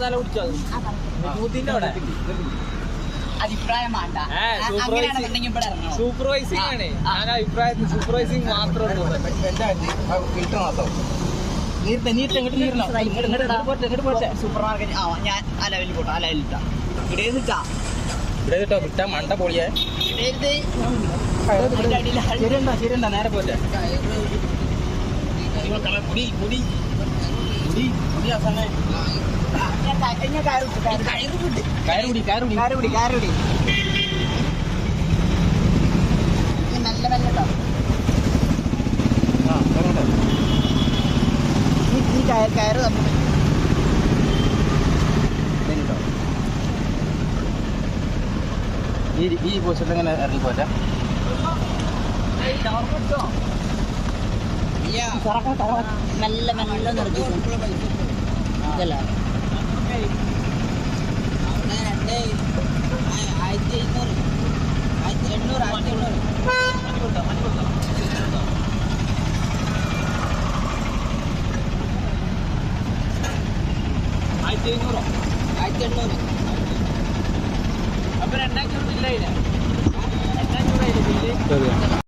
തല കുടിച്ചോ അഭിപ്രായം വേണ്ട. അങ്ങനെയാണെന്നുണ്ടെങ്കിൽ ഇവിടെ ഇറങ്ങണം. സൂപ്പർവൈസിംഗ് ആണ്. ഞാൻ അഭിപ്രായത്തിൽ സൂപ്പർവൈസിംഗ് മാത്രമേ ഉള്ളൂ. സൂപ്പർ മാർക്കറ്റ് ഞാൻ ആ ലെവലിൽ പോട്ടെ. ആ ലെവലിൽ ഇട്ടാ ഇടയിട്ടാ ഇവിടെ വിട്ടാ മണ്ട പൊളിയേ. ശരിയുണ്ടാ നേരെ പോട്ടെ. കയറുടി നല്ല മെല്ലട്ടോ. ഈ കയറ് തന്നു ഈ പോസ്റ്റ് എങ്ങനെ ഇറങ്ങി പോറ്റാ. മെല്ലെ മെല്ലെ നിർദ്ദേശം ഇതല്ല 1500 അപ്പൊ 2500 ഇല്ല. 2500